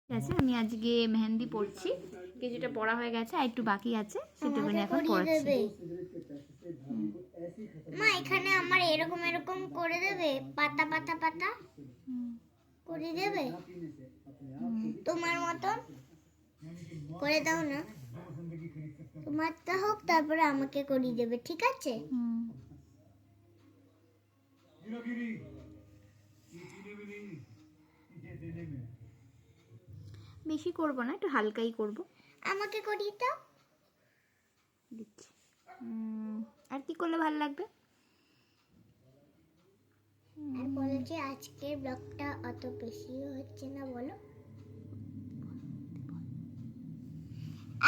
ঠিক আছে, আমি আজকে মেহেন্দি পড়ছি, কিছুটা পড়া হয়ে গেছে আর একটু বাকি আছে, সেটুকুনি এখন পড়াচ্ছি। মা এখানে আমার এরকম এরকম করে দেবে, পাতা পাতা পাতা করে দেবে তোমার মতন করে দাও না, তোমারটা হোক তারপরে আমাকে করিয়ে দেবে, ঠিক আছে? বেশি করবো না, একটু হালকাই করব। আমাকে করিয়ে দাও। দিচ্ছি। আর কি করলে ভালো লাগবে? আর বলো যে আজকের ব্লগটা অত বেশি হচ্ছে না, বলো।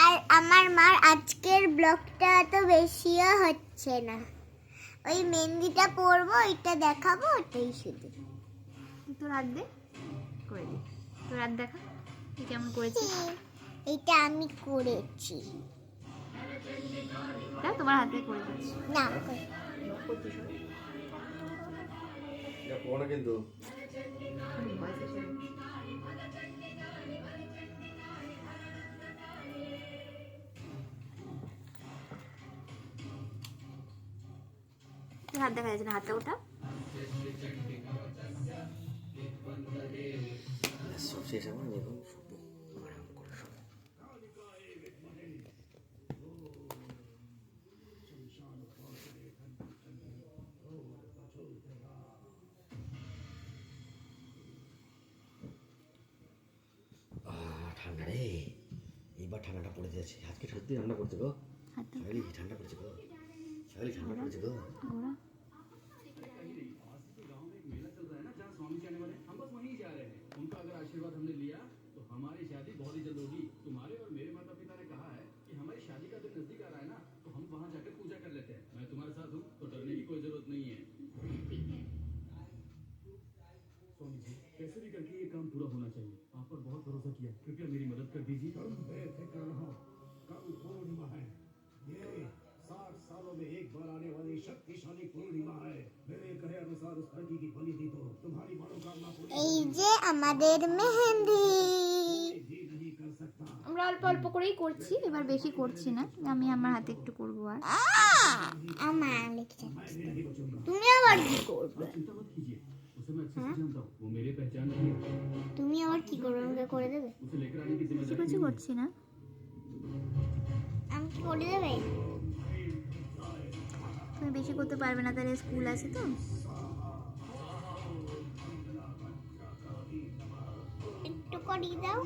আর আমার মার আজকের ব্লগটা এত বেশিও হচ্ছে না, ওই মেহেন্দিটা পরবো, ওইটা দেখাবো, ওটাই শুধু। তোর হাত দে, করে দিই। তোর হাত দেখা তুই কেমন করেছিস। এইটা আমি করেছি না, তোমার হাতে করে দিচ্ছি। না, কিন্তু হাত দেখা যাচ্ছে না, হাতটা ওঠা। সব শেষ আমার এখন আরাম করে সব। ঠান্ডা রে, এইবার ঠান্ডাটা পড়ে যাচ্ছে। আজকে সত্যি ঠান্ডা পড়ছে গো, সকালে ঠান্ডা পড়ছে গো, সকালে ঠান্ডা পড়ছে গো। आशीर्वाद हमने लिया तो हमारी शादी बहुत ही जल्द होगी। तुम्हारे और मेरे माता पिता ने कहा है कि हमारी शादी का दिन नजदीक आ रहा है ना, तो हम वहाँ जाकर पूजा कर लेते हैं। मैं तुम्हारे साथ हूँ तो डरने की कोई जरूरत नहीं है। स्वामी जी, कैसे भी करके ये काम पूरा होना चाहिए। आप पर बहुत भरोसा किया, कृपया मेरी मदद कर दीजिए। कल पूर्णिमा है, ये 60 सालों में एक बार आने वाली शक्तिशाली पूर्णिमा है। मेरे कहे अनुसार उस लड़की की बलि दी तो तुम्हारी मनोकामना पूरी। এই যে আমাদের মেহেন্দি, আমরা অল্প অল্প করেই করছি, এবার বেশি করছি না, আমি আমার হাতে একটু করবো। আর আমার লিখছে, তুমি আবার কি করবে? चिंता मत कीजिए, उसे मैं अच्छे से जानता हूँ। वो मेरे पहचान की है। তুমি আবার কি করবে? আমাকে করে দেবে? उसे लेकर आने की বেশি जिम्मेदारी কিছু করছি না। আমাকে করে দেবে? তুমি বেশি করতে পারবে না, তাহলে স্কুল আছে তো। একটু করিয়ে দাও,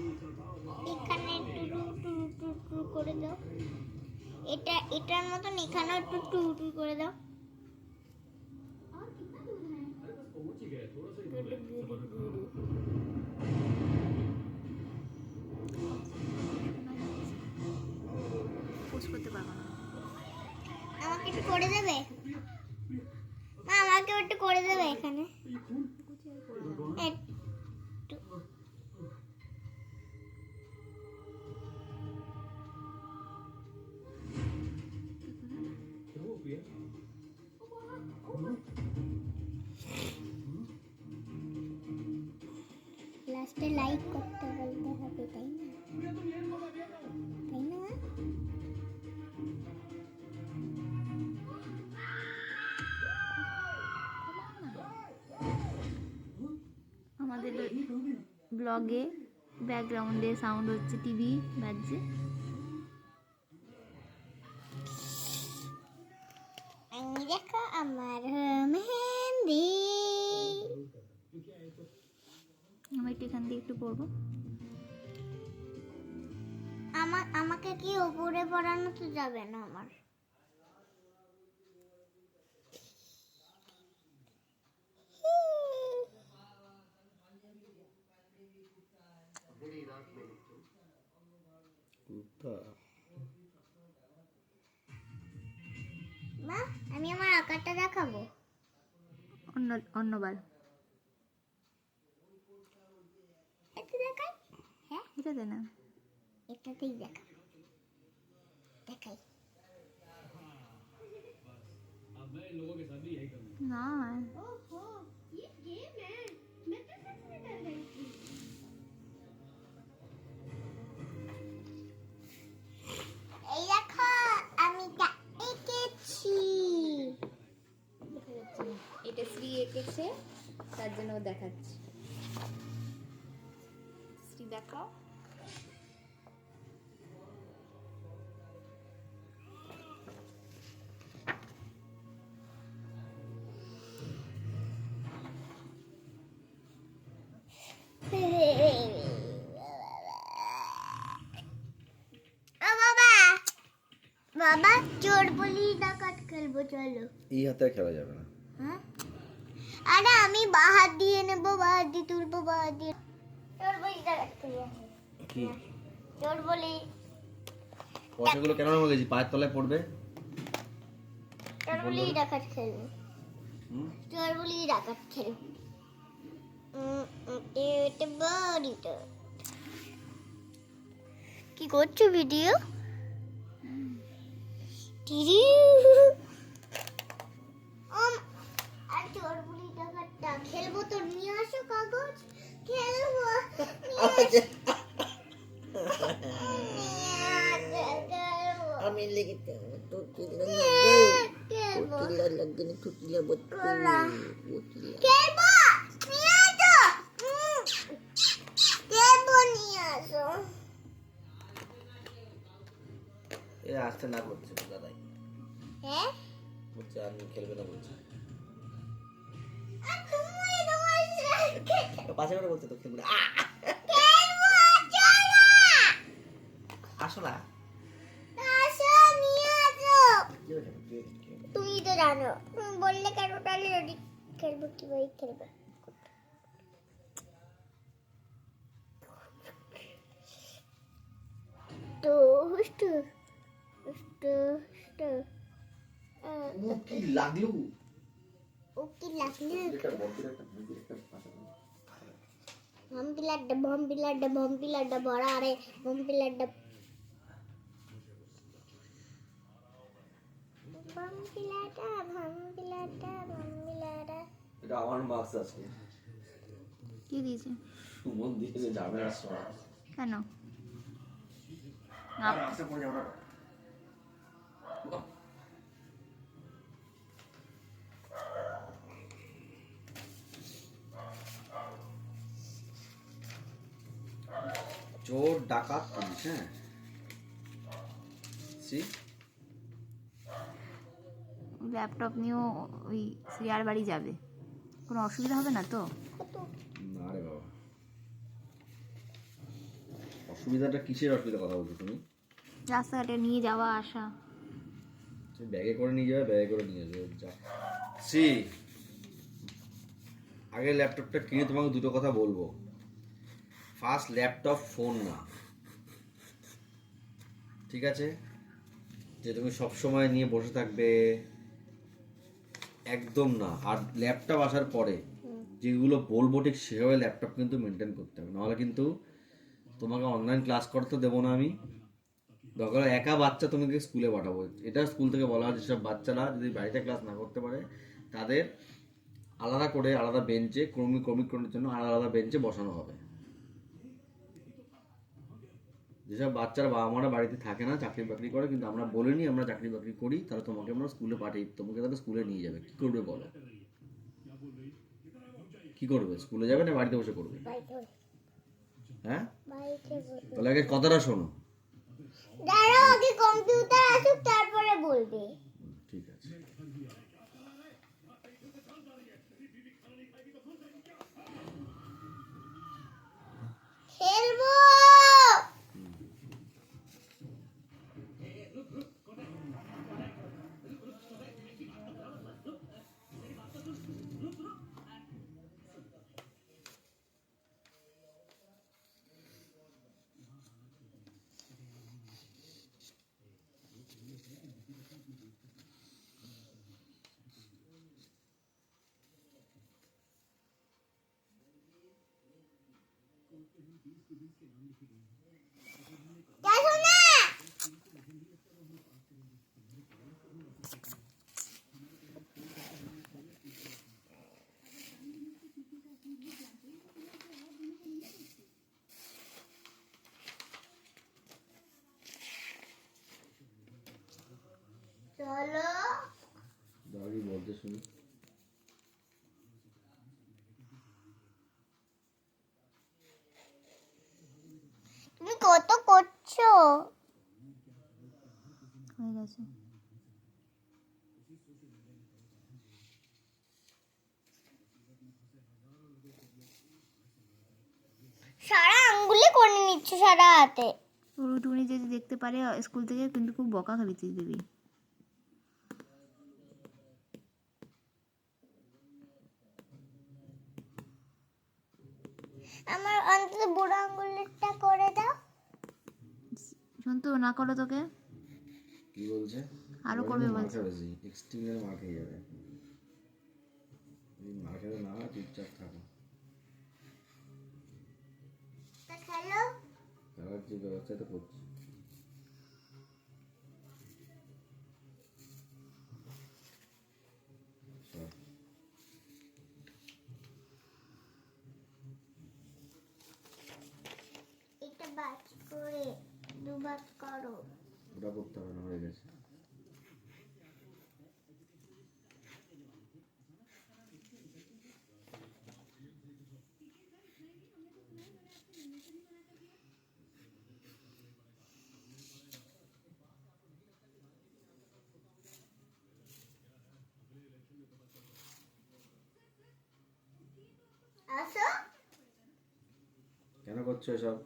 এখানে একটু টু টু টু করে দাও, এটার মতন এখানেও একটু টু টু করে দাও। पहुंच ही गए, थोड़ा सा ही গুডু গুডু গুডু। পোস্ট করতে পারবো না। আমাকে একটু করে দেবে? মা আমাকে একটু করে দেবে এখানে একটু। क्या हुआ प्रिया? লাস্টে লাইক করতে বলতে হবে, তাই না? তাই না? আমাদের ব্লগে ব্যাকগ্রাউন্ডে সাউন্ড হচ্ছে, টিভি বাজছে। আমি দেখো আমার মেহেন্দি, আমি একটু এখান দিয়ে একটু করবো। আমাকে কি উপরে পড়ানো তো যাবে না আমার? মা আমি আমার আকারটা দেখাবো? অন্যবার এটা দেখাই? হ্যাঁ এটা দে না। এটাতেই দেখাবো, দেখাই। अब मैं इन लोगों के साथ भी यही करूँगा। না ओहो, ये गेम है, मैं तो सच में डर गई थी। বলছে, তার জন্য ও দেখাচ্ছে। শ্রী দেখাও। বাবা বাবা চোর বলি ডাকাত খেলবো চলো। এই হাতে খেলা যাবে না। হ্যাঁ আরে আমি বাহার দিয়ে নেবো, বাহার দিয়ে তুলবো, বাহার দিয়ে চোর বলি ডাকাত খেলি। কি চোর বলি পয়সাগুলো কেন হয়ে গেছি? পায়ের তলায় পড়বে। চোর বলি ডাকাত খেলবো। হুম? চোর বলি ডাকাত খেলবো। এটা বাড়িটা কি করছো ভিডিও? আর চোর বলি ডাকাতটা খেলবো তো, নিয়ে আসো কাগজ খেলবো। আমি লিখিতে খেলবো নিয়ে আসো, খেলবো নিয়ে আসো। এ আসতে না করছে দাদাই, হ্যাঁ বলছে আমি খেলবে না বলছে। আর তুমি তোমার পাশে করে বলছে তো খেলবে না। খেলবো চলো আসো না। আসো নিয়ে আসো। তুমি তো জানো, তুমি বললে কেন তাহলে রেডি খেলবো কিভাবে খেলবো। তো হুস্টু হুস্টু হুস্টু কি লাগলো? ও কি লাগলো? ভম্পিলাড্ডা বড়া রে ভম্পিলাড্ডা এটা আমার মার্কস আছে। কি দিয়েছে? সুমন দিয়েছে যাবে না সময়। কেন? আচ্ছা পড়ে যাবে। চোর ডাকাত পুলিশ। হ্যাঁ ল্যাপটপ নিয়েও ওই শ্রেয়ার বাড়ি যাবে, কোনো অসুবিধা হবে না তো? না রে বাবা, অসুবিধাটা কিসের অসুবিধা কথা বলছো তুমি? রাস্তাঘাটে নিয়ে যাওয়া আসা। তুমি ব্যাগে করে নিয়ে যাবে, ব্যাগে করে নিয়ে যাবে যা। আগে ল্যাপটপটা কিনে তোমাকে দুটো কথা বলবো। ফার্স্ট ল্যাপটপ ফোন না, ঠিক আছে? যে তুমি সবসময় নিয়ে বসে থাকবে, একদম না। আর ল্যাপটপ আসার পরে যেগুলো বলবো ঠিক সেভাবে ল্যাপটপ কিন্তু মেনটেন করতে হবে, নাহলে কিন্তু তোমাকে অনলাইন ক্লাস করতে দেবো না আমি। দরকার একা বাচ্চা তোমাকে স্কুলে পাঠাবো। এটা স্কুল থেকে বলা হয় যেসব বাচ্চারা যদি বাড়িতে ক্লাস না করতে পারে তাদের আলাদা করে আলাদা বেঞ্চে ক্রমিকরণের জন্য আলাদা বেঞ্চে বসানো হবে। যেসব বাচ্চারা বাবা মারা বাড়িতে থাকে না, চাকরি বাকরি করে, কিন্তু আমরা বলিনি আমরা চাকরি বাকরি করি, তাহলে তোমাকে আমরা স্কুলে পাঠিয়ে তোমাকে তাহলে স্কুলে নিয়ে যাবে। কি করবে বলো? কি করবে? স্কুলে যাবে না বাড়িতে বসে করবে? হ্যাঁ তাহলে আগে কথাটা শোনো। দাঁড়াও আগে কম্পিউটার আসুক তারপরে বলবে। ঠিক আছে। খেলবো দেখো না চলো দাঁড়িয়ে বলতে শুনি। আছে। সারা আঙ্গুলে করে নিচ্ছ সারা হাতে। টুনি যদি দেখতে পারে স্কুল থেকে কিন্তু খুব বকা খাবি তুই দিবি। আমার অন্তত বুড়ো আঙ্গুলেরটা করে দাও। শোন তো না করো তোকে কি বলছে? আরো এবার করবে কিন্তু মার বলছে। খাবে জি, এক্সট্রিমের মার খেয়ে যাবে। এই মার খেতে না হয় চুপচাপ থাকো। তা খেলো। খেলার যে ব্যবস্থা তো করছি। সব। এটা বাজ করে দুবার করো। ওটা করতে হবে না, হয়ে গেছে। আসো। কেন করছো এসব?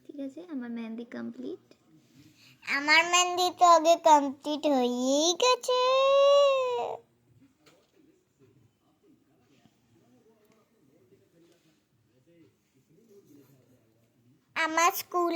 ঠিক আছে, আমার মেহেন্দি কমপ্লিট। আমার মেহেন্দি তো আগে কমপ্লিট হয়েই গেছে। আমার স্কুল